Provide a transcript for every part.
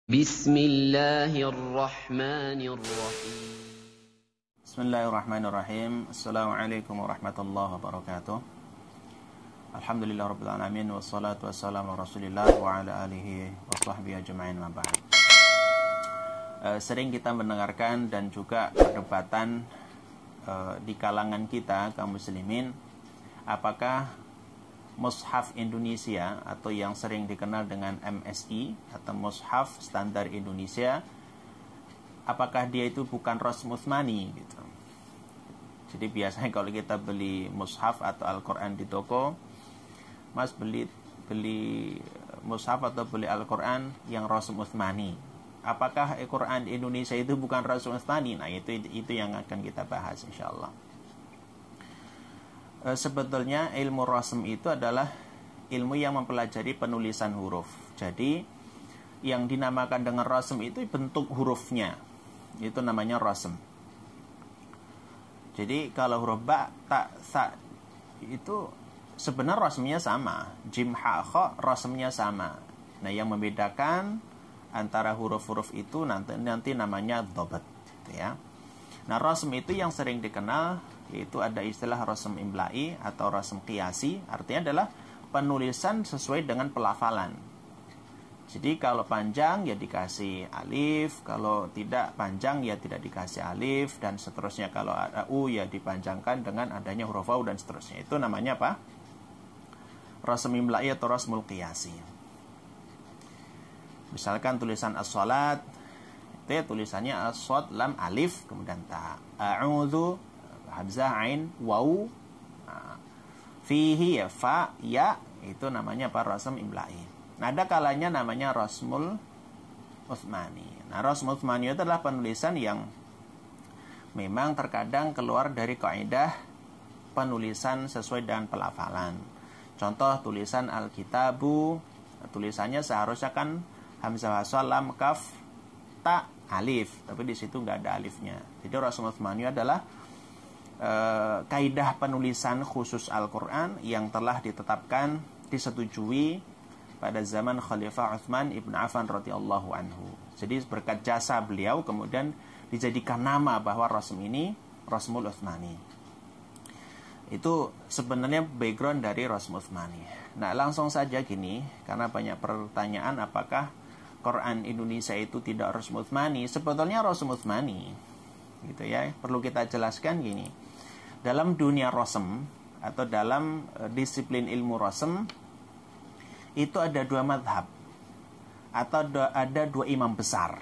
Bismillahirrahmanirrahim. Bismillahirrahmanirrahim. Assalamualaikum warahmatullahi wabarakatuh. Alhamdulillah rabbil alamin, wassalatu wassalamu ala Rasulillah wa ala alihi wa sahbihi ajma'in, ma ba'd. Sering kita mendengarkan dan juga perdebatan di kalangan kita kaum muslimin, apakah Mushaf Indonesia atau yang sering dikenal dengan MSI atau Mushaf Standar Indonesia, apakah dia itu bukan Rasm Utsmani gitu. Jadi biasanya kalau kita beli mushaf atau Al-Quran di toko, Mas beli mushaf atau beli Al-Quran yang Rasm Utsmani. Apakah Al-Quran di Indonesia itu bukan Rasm Utsmani? Nah, itu yang akan kita bahas insyaallah. Sebetulnya ilmu rasm itu adalah ilmu yang mempelajari penulisan huruf. Jadi yang dinamakan dengan rasm itu bentuk hurufnya, itu namanya rasm. Jadi kalau huruf ba, ta, sa itu sebenarnya rasmnya sama, jim, ha, kha rasmnya sama. Nah, yang membedakan antara huruf-huruf itu nanti namanya dhabat gitu ya. Nah, rasm itu yang sering dikenal yaitu ada istilah rasm imla'i atau rasm qiyasi, artinya adalah penulisan sesuai dengan pelafalan. Jadi kalau panjang ya dikasih alif, kalau tidak panjang ya tidak dikasih alif, dan seterusnya. Kalau ada u ya dipanjangkan dengan adanya huruf waw dan seterusnya. Itu namanya apa? Rasm imla'i atau rasmul qiyasi. Misalkan tulisan as-salat, itu ya tulisannya as-sad lam alif kemudian ta, a'udzu hamzah ain waw, fihi ya fa ya, itu namanya apa? Rasm imla'i. Nah, ada kalanya namanya rasmul utsmani. Nah, rasmul utsmani itu adalah penulisan yang memang terkadang keluar dari kaidah penulisan sesuai dengan pelafalan. Contoh tulisan Alkitabu, tulisannya seharusnya kan hamzah wasal lam kaf ta alif, tapi di situ nggak ada alifnya. Jadi rasmul utsmani adalah kaidah penulisan khusus Al-Quran yang telah ditetapkan, disetujui pada zaman Khalifah Utsman ibn Affan radhiyallahu anhu. Jadi berkat jasa beliau kemudian dijadikan nama bahwa rasm ini Rasmul Utsmani. Itu sebenarnya background dari Rasmul Utsmani. Nah, langsung saja gini, karena banyak pertanyaan apakah Quran Indonesia itu tidak Rasmul Utsmani. Sebetulnya Rasmul Utsmani gitu ya. Perlu kita jelaskan gini. Dalam dunia rasm atau dalam disiplin ilmu rasm itu ada dua madhab atau ada dua imam besar.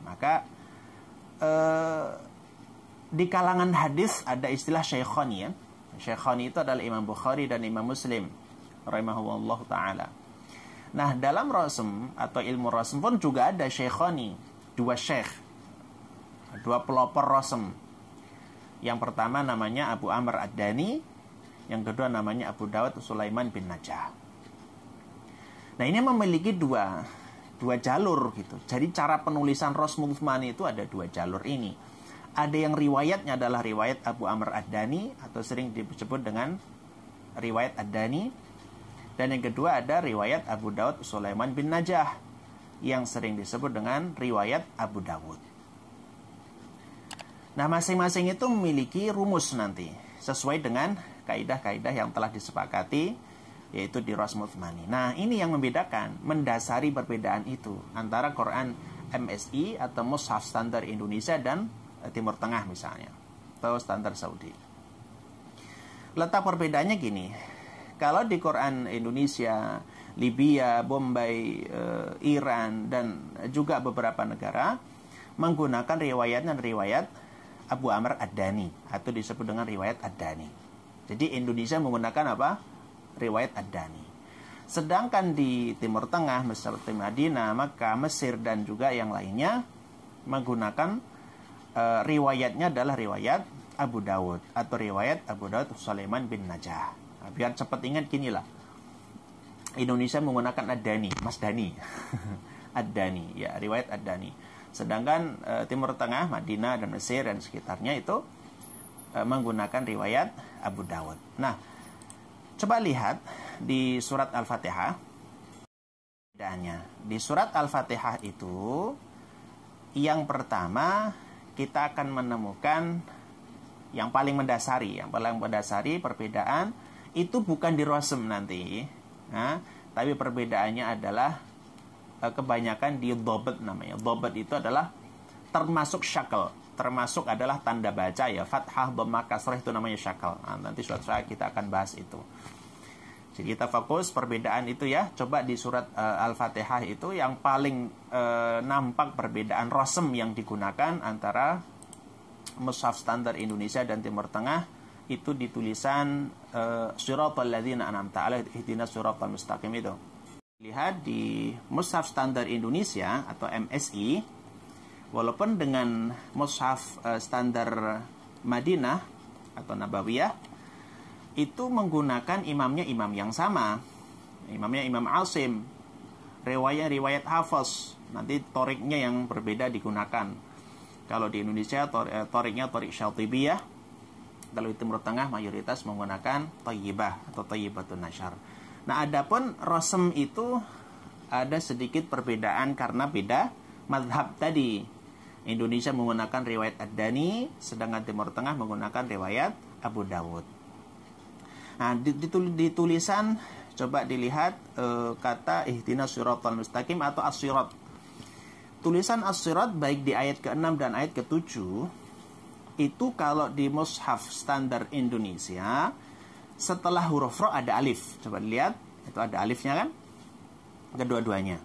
Maka di kalangan hadis ada istilah Shaykhani ya. Shaykhani itu adalah Imam Bukhari dan Imam Muslim rahimahullah ta'ala. Nah, dalam rasm atau ilmu rasm pun juga ada Shaykhani, dua syekh, dua pelopor rasm. Yang pertama namanya Abu Amr Ad-Dani, yang kedua namanya Abu Dawud Sulaiman bin Najah. Nah, ini memiliki dua jalur gitu. Jadi cara penulisan Rasmul Utsmani itu ada dua jalur ini. Ada yang riwayatnya adalah riwayat Abu Amr Ad-Dani atau sering disebut dengan riwayat Ad-Dani. Dan yang kedua ada riwayat Abu Dawud Sulaiman bin Najah yang sering disebut dengan riwayat Abu Dawud. Nah, masing-masing itu memiliki rumus nanti sesuai dengan kaidah-kaidah yang telah disepakati, yaitu di Rasmul Utsmani. Nah, ini yang membedakan, mendasari perbedaan itu antara Quran MSI atau Mushaf Standar Indonesia dan Timur Tengah misalnya, atau Standar Saudi. Letak perbedaannya gini, kalau di Quran Indonesia, Libya, Bombay, Iran, dan juga beberapa negara menggunakan riwayat Abu Amr Ad-Dani atau disebut dengan riwayat Ad-Dani. Jadi Indonesia menggunakan apa? Riwayat Ad-Dani. Sedangkan di Timur Tengah, seperti Madinah, Makkah, Mesir dan juga yang lainnya menggunakan riwayatnya adalah riwayat Abu Dawud atau riwayat Abu Dawud Sulaiman bin Najah. Nah, biar cepat ingat gini lah. Indonesia menggunakan Ad-Dani, Mas Dani. Ad-Dani, ya, riwayat Ad-Dani. Sedangkan Timur Tengah, Madinah dan Mesir dan sekitarnya itu menggunakan riwayat Abu Dawud. Nah, coba lihat di surat Al-Fatihah. Di surat Al-Fatihah itu, yang pertama kita akan menemukan yang paling mendasari perbedaan itu bukan di rasm nanti, tapi perbedaannya adalah kebanyakan di dhabt namanya. Dhabt itu adalah termasuk syakal, termasuk adalah tanda baca ya, fathah, dhammah, kasrah itu namanya syakal. Nanti suatu saat kita akan bahas itu. Jadi kita fokus perbedaan itu ya. Coba di surat Al-Fatihah itu yang paling nampak perbedaan rasm yang digunakan antara mushaf standar Indonesia dan Timur Tengah itu di tulisan siratal ladzina an'amta 'alaihim ihdinas siratal mustaqim itu. Lihat di mushaf standar Indonesia atau MSI, walaupun dengan mushaf standar Madinah atau Nabawiyah itu menggunakan imamnya imam yang sama. Imamnya Imam Asim. Riwayat Hafaz. Nanti toriknya yang berbeda digunakan. Kalau di Indonesia toriknya torik Syatibiyah. Kalau di Timur Tengah mayoritas menggunakan Thayyibah atau Thayyibatun Nasyar. Nah, adapun rasm itu ada sedikit perbedaan karena beda mazhab tadi. Indonesia menggunakan riwayat Ad-Dani, sedangkan Timur Tengah menggunakan riwayat Abu Dawud. Nah, di tulisan coba dilihat kata ihdinas siratal mustaqim atau as-sirat. Tulisan as-sirat baik di ayat ke-6 dan ayat ke-7 itu kalau di mushaf standar Indonesia setelah huruf ro ada alif. Coba dilihat, itu ada alifnya kan? Kedua-duanya.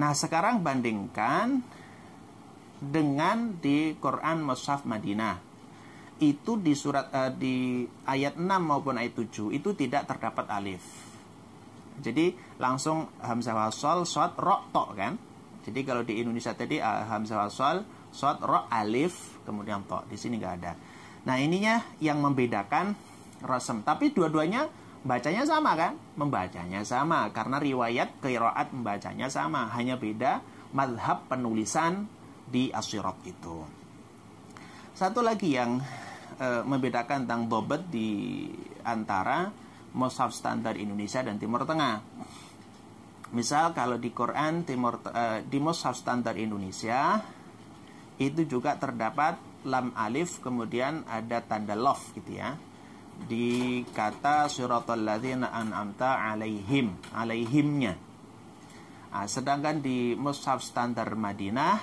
Nah, sekarang bandingkan dengan di Quran mushaf Madinah. Itu di surat di ayat 6 maupun ayat 7 itu tidak terdapat alif. Jadi langsung hamzah wasal, shad, ro, to kan. Jadi kalau di Indonesia tadi hamzah wasal, shad, ro, alif, kemudian to. Di sini nggak ada. Nah, ininya yang membedakan rasm. Tapi dua-duanya bacanya sama kan? Membacanya sama karena riwayat qiraat membacanya sama, hanya beda mazhab penulisan di as-sirat itu. Satu lagi yang membedakan tentang dhabt di antara mushaf standar Indonesia dan Timur Tengah. Misal kalau di Quran di mushaf standar Indonesia itu juga terdapat lam alif, kemudian ada tanda lof gitu ya. Di kata siratal ladzina an'amta 'alaihim, alaihimnya. Nah, sedangkan di mushaf standar Madinah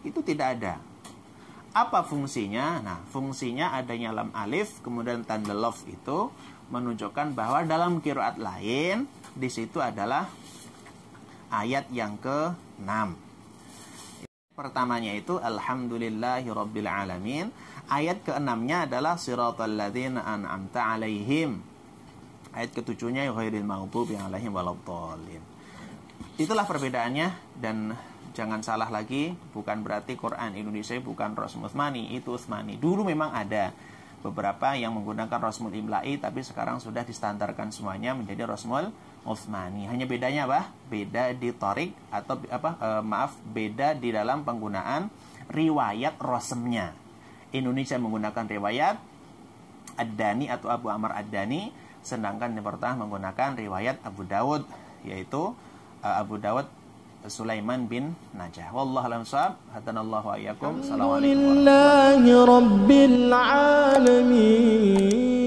itu tidak ada. Apa fungsinya? Nah, fungsinya adanya lam alif, kemudian tanda lof itu menunjukkan bahwa dalam qiraat lain di situ adalah ayat yang ke-6. Pertamanya itu alhamdulillahirabbil alamin. Ayat ke-6-nya adalah siratal ladzina an'amta 'alaihim. Ayat ke-7-nya ghairil maghdubi 'alaihim waladdallin. Itulah perbedaannya, dan jangan salah lagi, bukan berarti Quran Indonesia bukan Rasmul Utsmani, itu Utsmani. Dulu memang ada beberapa yang menggunakan Rasmul Imla'i, tapi sekarang sudah distandarkan semuanya menjadi Rasmul Utsmani. Hanya bedanya apa? Beda di torik atau beda di dalam penggunaan riwayat rasmnya. Indonesia menggunakan riwayat Ad-Dani atau Abu Amr Ad-Dani, sedangkan yang pertama menggunakan riwayat Abu Dawud, yaitu Abu Dawud Sulaiman bin Najah. Wallahu a'lam bishawab. Hadanallahu wa iyyakum. Assalamualaikum warahmatullahi wabarakatuh.